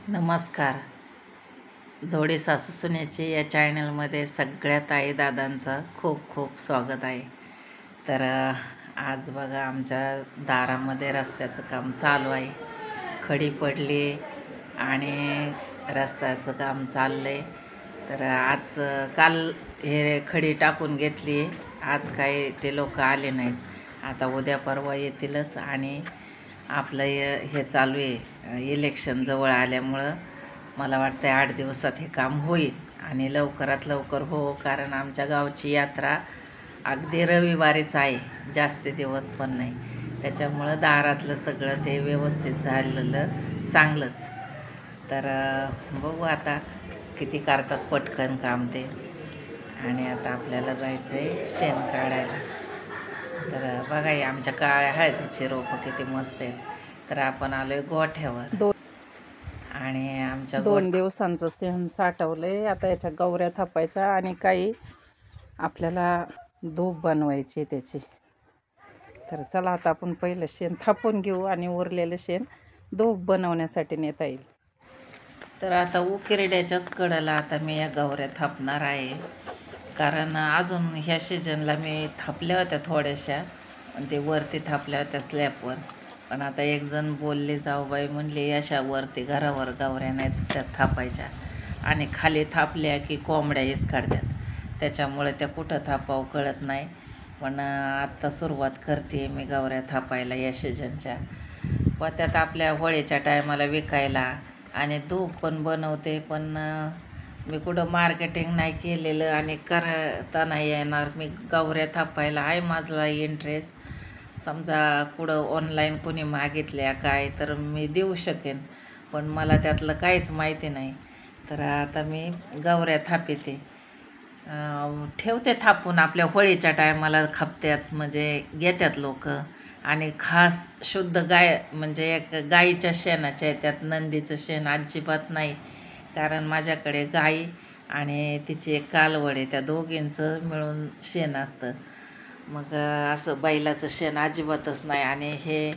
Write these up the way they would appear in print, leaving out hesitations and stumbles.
नमस्कार. जोडी सासू सुनेची या चॅनलमध्ये सगळ्या ताई दादांचं खूप खूप स्वागत आहे. तर आज बघा आमच्या दारामध्ये रस्त्याचं काम चालू आहे. खडी पडली आणि रस्त्याचं काम चाललं आहे. तर आज काल हे खडी टाकून घेतली. आज काही ते लोक आले नाहीत. आता उद्या परवा येतीलच. आणि आपलं हे चालू आहे, इलेक्शन जवळ आल्यामुळं मला वाटतं 8 दिवसात हे काम होईल आणि लवकरात लवकर हो, कारण आमच्या गावची यात्रा अगदी रविवारीच आहे, जास्त दिवस पण नाही. त्याच्यामुळं दारातलं सगळं ते व्यवस्थित झालेलं चांगलंच. तर बघू आता किती करतात पटकन काम ते. आणि आता आपल्याला जायचं आहे शेण काढायला. तर बघा हे आमच्या काळ्या हळदीचे रोपं किती मस्त आहेत. तर आपण आलोय गोठ्यावर आणि आमच्या 2 दिवसांचं शेण साठवलंय. आता याच्या गौऱ्या थापायच्या आणि काही आपल्याला धूप बनवायची त्याची. तर चला आता आपण पहिलं शेण थापून घेऊ आणि उरलेलं शेण धूप बनवण्यासाठी नेता येईल. तर आता उकिरड्याच्याच कडेला आता मी या गौऱ्या थापणार आहे, कारण अजून ह्या सीजनला मी थापल्या होत्या थोड्याशा आणि ते वरती थापल्या होत्या स्लॅबवर. पण आता एक जण बोलले, जाऊबाई म्हणले अशा वरती घरावर गौऱ्या नाहीत त्या थापायच्या आणि खाली थापल्या की कोंबड्या इसकाडतात, त्याच्यामुळे त्या कुठं थापावं कळत नाही. पण आत्ता सुरुवात करते मी गौऱ्या थापायला या सीजनच्या. व त्यात आपल्या होळीच्या टायमाला विकायला आणि धूप पण बनवते. पण मी कुठं मार्केटिंग नाही केलेलं आणि करता नाही येणार. मी गौऱ्या थापायला आहे माझा इंटरेस्ट. समजा कुठं ऑनलाईन कोणी मागितल्या काय तर मी देऊ शकेन, पण मला त्यातलं काहीच माहिती नाही. तर आता मी गौऱ्या थापिते, ठेवते थापून. आपल्या होळीच्या टायमाला खपत्यात, म्हणजे घेतात लोक. आणि खास शुद्ध गाय म्हणजे एक गाईच्या शेणाच्या आहे, त्यात नंदीचं शेण अजिबात नाही. कारण माझ्याकडे गाई आणि तिची एक कालवड आहे, त्या दोघींचं मिळून शेण असतं. मग असं बैलाचं शेण अजिबातच नाही. आणि हे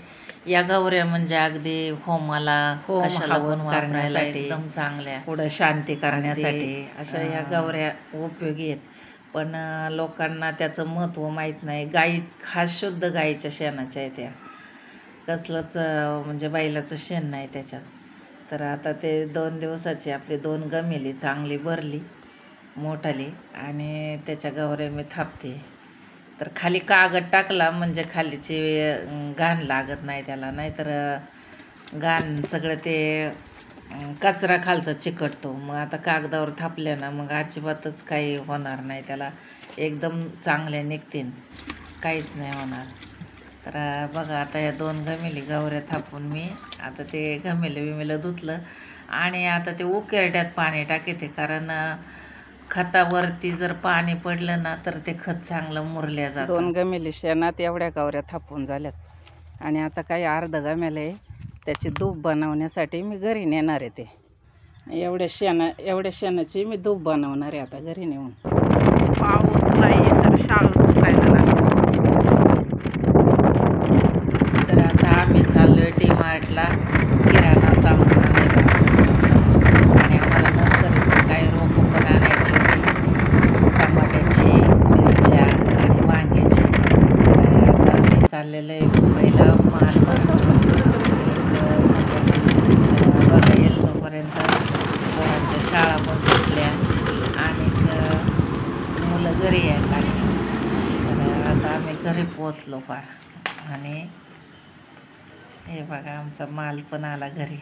या गौऱ्या म्हणजे अगदी होमाला कशाला पण वापरायला एकदम चांगल्या, पुढं शांती करण्यासाठी अशा या गौऱ्या उपयोगी आहेत. पण लोकांना त्याचं महत्त्व माहीत नाही. गाई खास शुद्ध गाईच्या शेणाच्या आहे त्या, कसलंच म्हणजे बैलाचं शेण नाही त्याच्यात. तर आता ते 2 दिवसाची आपली 2 गमेली चांगली भरली मोठाली आणि त्याच्या गौऱ्या मी थापते. तर खाली कागद टाकला म्हणजे खालीची घाण लागत नाही त्याला, नाहीतर घाण सगळं ते कचरा खालचा चिकटतो. मग आता कागदावर थापल्या ना मग अजिबातच काही होणार नाही, त्याला एकदम चांगल्या निघतील, काहीच नाही होणार. तर बघा आता या 2 गमेली गौऱ्या थापून मी आता ते गमेलं धुतलं आणि आता ते उकिरड्यात पाणी टाकते. कारण खतावरती जर पाणी पडलं ना तर ते खत चांगलं मुरल्या जातं. 2 गमेली शेणात एवढ्या गौऱ्या थापून झाल्यात आणि आता काही अर्ध गमेले त्याची धूप बनवण्यासाठी मी घरी नेणार आहे. ते एवढ्या शेणाची मी धूप बनवणार आहे आता घरी नेऊन. पाऊस नाही तर शाळू सुकायला लागली. तर आता आम्ही चाललोय DMartला किराणा सामान आणायला आणि आम्हाला नर्सरीतून काही रोपं पण आणायची होती, टमाट्याची, मिरच्या आणि वांग्याची. तर आता आम्ही चाललेलो आहे मुंबईला माल भरायला. बघा येईल तोपर्यंत पोरांच्या शाळा पण सुटल्या आणि मुलं घरी यायला लागली. तर आता आम्ही घरी पोचलो फार. आणि हे बघा आमचा माल पण आला घरी.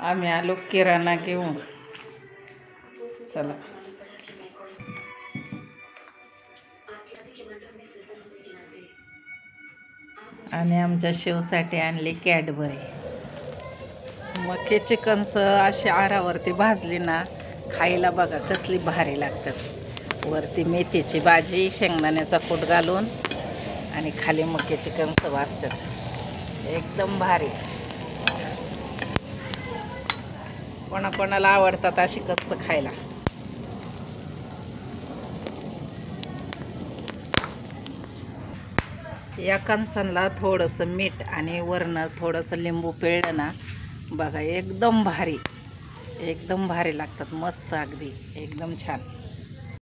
आम्ही आलो किराणा घेऊन. चला आणि आमच्या शिवसाठी आणली कॅडबरी. मक्याची कणसं अशी आरावरती भाजली ना खायला बघा कसली भारी लागतात. वरती मेथीची भाजी, शेंगदाण्याचा कूट घालून आणि खाली मक्याची कणसं भाजतात, एकदम भारी. कोणाकोणाला आवडतात अशी कणसं खायला. या कणसांना थोडंसं मीठ आणि वरनं थोडंसं लिंबू पिळलं ना, बघा एकदम भारी लागतात, मस्त अगदी एकदम छान.